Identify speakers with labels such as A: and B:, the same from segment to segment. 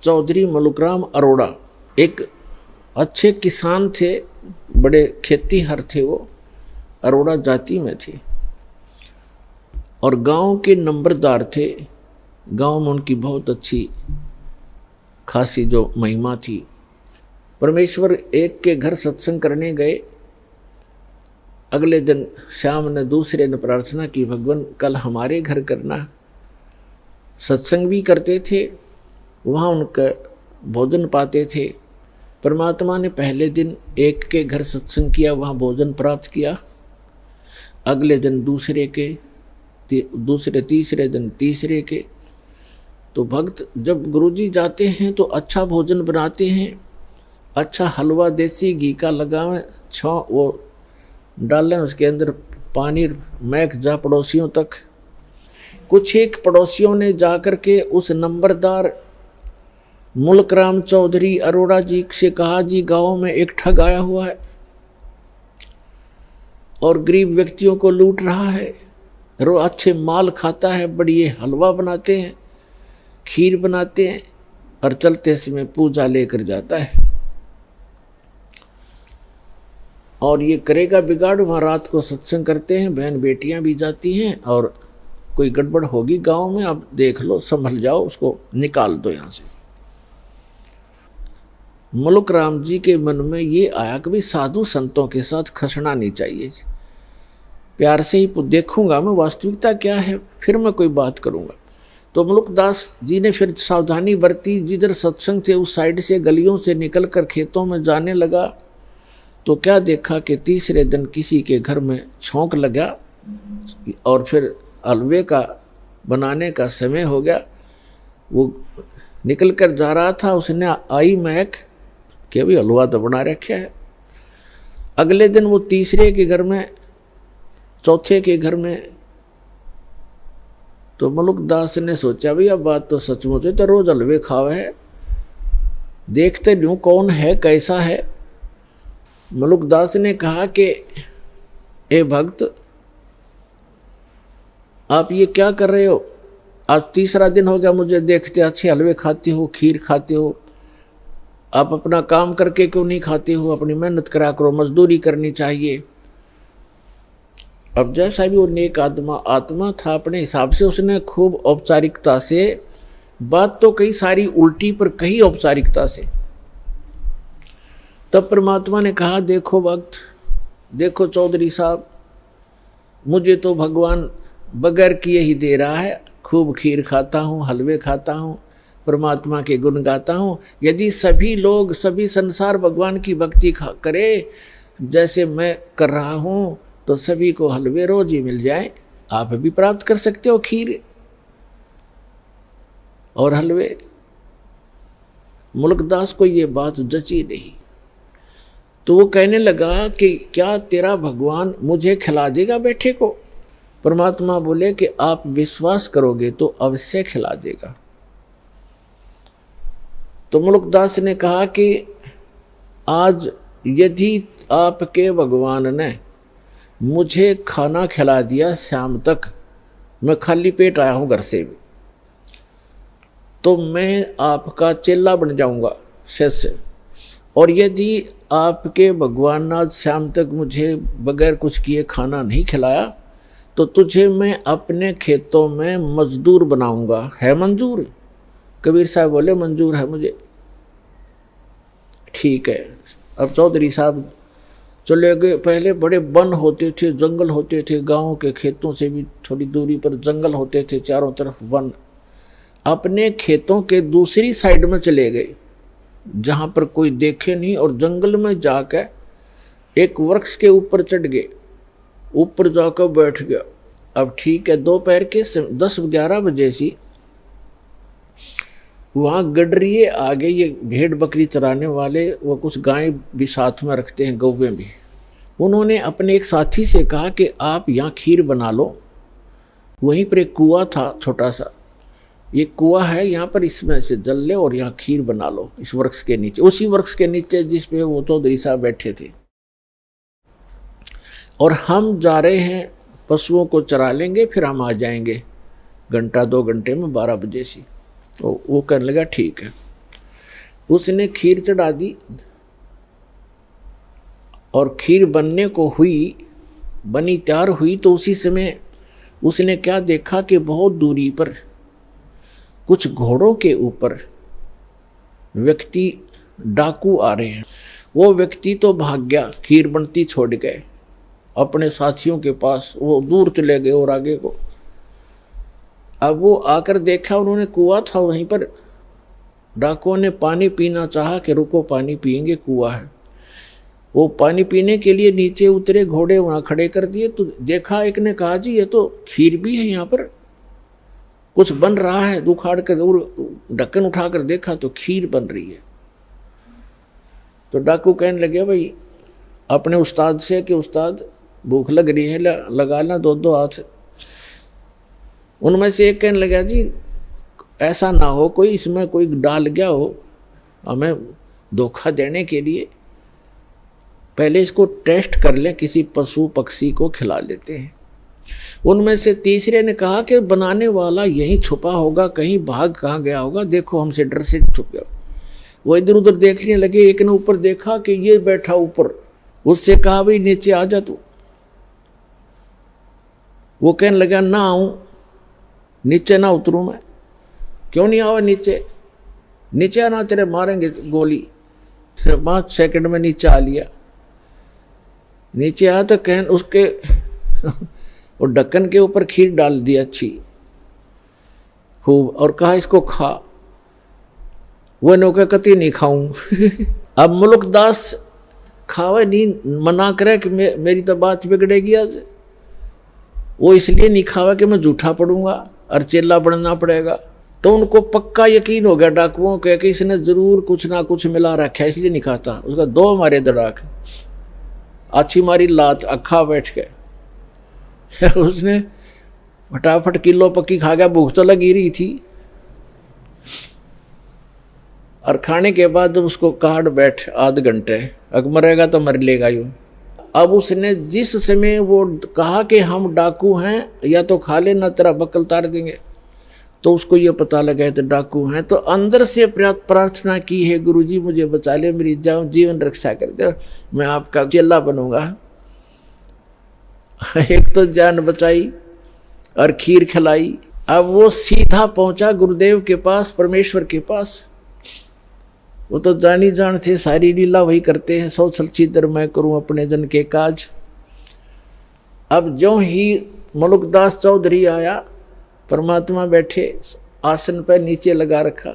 A: चौधरी मलुकराम अरोड़ा एक अच्छे किसान थे, बड़े खेतीहर थे, वो अरोड़ा जाति में थे और गांव के नंबरदार थे। गांव में उनकी बहुत अच्छी खासी जो महिमा थी। परमेश्वर एक के घर सत्संग करने गए। अगले दिन श्याम ने दूसरे ने प्रार्थना की, भगवान कल हमारे घर करना। सत्संग भी करते थे, वहाँ उनका भोजन पाते थे। परमात्मा ने पहले दिन एक के घर सत्संग किया, वहाँ भोजन प्राप्त किया। अगले दिन दूसरे के, दूसरे तीसरे दिन तीसरे के। तो भक्त जब गुरुजी जाते हैं तो अच्छा भोजन बनाते हैं, अच्छा हलवा देसी घी का लगावें, छाँव वो डालें, उसके अंदर पानी महक जा पड़ोसियों तक। कुछ एक पड़ोसियों ने जाकर के उस नंबरदार मुल्कराम चौधरी अरोड़ा जी से कहा, जी गांव में एक ठग आया हुआ है और गरीब व्यक्तियों को लूट रहा है, रोज अच्छे माल खाता है, बढ़िया हलवा बनाते हैं, खीर बनाते हैं और चलते समय पूजा लेकर जाता है और ये करेगा बिगाड़। वहाँ रात को सत्संग करते हैं, बहन बेटियां भी जाती हैं और कोई गड़बड़ होगी गांव में, अब देख लो, संभल जाओ, उसको निकाल दो यहाँ से। मुल्कराम जी के मन में ये आया कि भाई साधु संतों के साथ खसना नहीं चाहिए, प्यार से ही देखूंगा मैं वास्तविकता क्या है, फिर मैं कोई बात करूंगा। तो मुल्कदास जी ने फिर सावधानी बरती। जिधर सत्संग थे उस साइड से गलियों से निकलकर खेतों में जाने लगा तो क्या देखा कि तीसरे दिन किसी के घर में छौंक लगा और फिर हलवे का बनाने का समय हो गया। वो निकल कर जा रहा था, उसने आई महक कि अभी हलवा तो बना रखा है। अगले दिन वो तीसरे के घर में, चौथे के घर में, तो मुल्कदास ने सोचा भाई अब बात तो सचमुच है, तो रोज हलवे खावे है, देखते न्यू कौन है कैसा है। मुल्कदास ने कहा कि ए भक्त, आप ये क्या कर रहे हो? आज तीसरा दिन हो गया मुझे देखते, अच्छे हलवे खाते हो, खीर खाते हो, आप अपना काम करके क्यों नहीं खाते हो? अपनी मेहनत करा करो, मजदूरी करनी चाहिए। अब जैसा भी वो नेक आत्मा था, अपने हिसाब से उसने खूब औपचारिकता से बात तो कई सारी उल्टी पर कही औपचारिकता से। तब परमात्मा ने कहा, देखो भक्त, देखो चौधरी साहब, मुझे तो भगवान बगैर किए ही दे रहा है, खूब खीर खाता हूँ, हलवे खाता हूँ, परमात्मा के गुण गाता हूँ। यदि सभी लोग, सभी संसार भगवान की भक्ति करे जैसे मैं कर रहा हूँ तो सभी को हलवे रोज ही मिल जाए। आप भी प्राप्त कर सकते हो खीर और हलवे। मुल्कदास को ये बात जची नहीं, तो वो कहने लगा कि क्या तेरा भगवान मुझे खिला देगा बैठे को? परमात्मा बोले कि आप विश्वास करोगे तो अवश्य खिला देगा। तो मुल्कदास ने कहा कि आज यदि आपके भगवान ने मुझे खाना खिला दिया शाम तक, मैं खाली पेट आया हूँ घर से भी, तो मैं आपका चेला बन जाऊंगा शिष्य। और यदि आपके भगवान ने आज शाम तक मुझे बगैर कुछ किए खाना नहीं खिलाया तो तुझे मैं अपने खेतों में मजदूर बनाऊंगा। है मंजूर? कबीर साहब बोले मंजूर है मुझे। ठीक है। अब चौधरी साहब चले गए। पहले बड़े वन होते थे, जंगल होते थे, गांव के खेतों से भी थोड़ी दूरी पर जंगल होते थे, चारों तरफ वन। अपने खेतों के दूसरी साइड में चले गए जहां पर कोई देखे नहीं, और जंगल में जाकर एक वृक्ष के ऊपर चढ़ गए, ऊपर जाकर बैठ गया। अब ठीक है, दोपहर के 10-11 बजे सी वहाँ गडरिए आ गए। ये भेड़ बकरी चराने वाले, वो कुछ गाय भी साथ में रखते हैं, गौवें भी। उन्होंने अपने एक साथी से कहा कि आप यहाँ खीर बना लो। वहीं पर एक कुआं था छोटा सा, ये कुआं है यहाँ पर, इसमें से जल ले और यहाँ खीर बना लो इस वृक्ष के नीचे, उसी वृक्ष के नीचे जिस पे वो चौधरी साहब बैठे थे। और हम जा रहे हैं, पशुओं को चरा लेंगे, फिर हम आ जाएंगे 1-2 घंटे में, 12 बजे से। तो वो कहने लगा ठीक है। उसने खीर चढ़ा दी और खीर बनने को हुई, बनी तैयार हुई तो उसी समय उसने क्या देखा कि बहुत दूरी पर कुछ घोड़ों के ऊपर व्यक्ति डाकू आ रहे हैं। वो व्यक्ति तो भाग गया, खीर बनती छोड़ गए अपने साथियों के पास, वो दूर चले गए और आगे को। अब वो आकर देखा, उन्होंने कुआं था वहीं पर, डाकुओं ने पानी पीना चाहा कि रुको पानी पिएंगे, कुआं है। वो पानी पीने के लिए नीचे उतरे, घोड़े वहाँ खड़े कर दिए तो देखा, एक ने कहा जी ये तो खीर भी है, यहाँ पर कुछ बन रहा है। उखाड़ कर ढक्कन उठाकर देखा तो खीर बन रही है। तो डाकू कहने लगे भाई अपने उस्ताद से कि उस्ताद भूख लग रही है, लगा ला 2-2 हाथ। उनमें से एक कहने लगा जी ऐसा ना हो कोई इसमें कोई डाल गया हो हमें धोखा देने के लिए, पहले इसको टेस्ट कर लें, किसी पशु पक्षी को खिला लेते हैं। उनमें से तीसरे ने कहा कि बनाने वाला यहीं छुपा होगा, कहीं भाग कहाँ गया होगा, देखो हमसे डर से छुप गया। वो इधर उधर देखने लगे, एक ने ऊपर देखा कि ये बैठा ऊपर, उससे कहा भाई नीचे आ जा तू। वो कहने लगा ना आऊं, नीचे ना उतरूं मैं। क्यों नहीं आवा नीचे? नीचे आना तेरे मारेंगे गोली। 5 सेकंड में नीचे आ लिया। नीचे आया तो कहन उसके वो ढक्कन के ऊपर खीर डाल दी अच्छी खूब और कहा इसको खा। वो नौका कति नहीं खाऊं। अब मुल्कदास खावे नहीं, मना करे कि मेरी तो बात बिगड़ेगी आज। वो इसलिए नहीं खावा कि मैं झूठा पड़ूंगा और चेला बनना पड़ेगा। तो उनको पक्का यकीन हो गया डाकुओं के कि इसने जरूर कुछ ना कुछ मिला रखा है, इसलिए नहीं खाता। उसका 2 मारे दड़ाक, अच्छी मारी लात, अखा बैठ के उसने फटाफट किलो पक्की खा गया। भूख तो लगी रही थी और खाने के बाद उसको काट बैठ आध घंटे, अगर मरेगा तो मर लेगा यूं। अब उसने जिस समय वो कहा कि हम डाकू हैं या तो खा लेना तेरा बकल तार देंगे, तो उसको ये पता लगा तो डाकू हैं। तो अंदर से प्रार्थना की है गुरुजी मुझे बचा ले, मेरी जीवन रक्षा कर दे, मैं आपका चेला बनूंगा। एक तो जान बचाई और खीर खिलाई। अब वो सीधा पहुंचा गुरुदेव के पास, परमेश्वर के पास। वो तो जानी जान थे, सारी लीला वही करते हैं, 100 छलछीतर मैं करूं अपने जन के काज। अब ज्यों ही मुल्कदास चौधरी आया, परमात्मा बैठे आसन पर नीचे लगा रखा।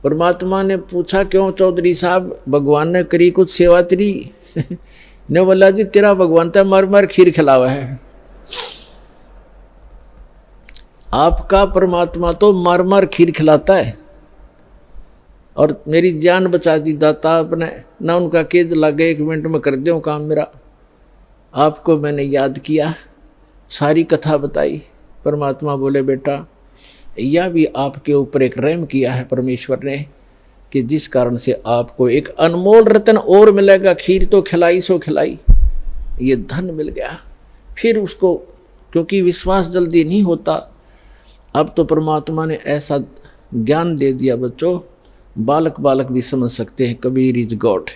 A: परमात्मा ने पूछा क्यों चौधरी साहब, भगवान ने करी कुछ सेवा तेरी? ने बोला जी तेरा भगवान तो मर मर खीर खिलावा है। आपका परमात्मा तो मर मर खीर खिलाता है और मेरी जान बचा दी दाता आपने ना। उनका केज लगे 1 मिनट में कर दो काम मेरा। आपको मैंने याद किया, सारी कथा बताई। परमात्मा बोले बेटा यह भी आपके ऊपर एक रहम किया है परमेश्वर ने कि जिस कारण से आपको एक अनमोल रत्न और मिलेगा। खीर तो खिलाई सो खिलाई, ये धन मिल गया। फिर उसको क्योंकि विश्वास जल्दी नहीं होता, अब तो परमात्मा ने ऐसा ज्ञान दे दिया बच्चों, बालक बालक भी समझ सकते हैं, कबीर इज गॉड।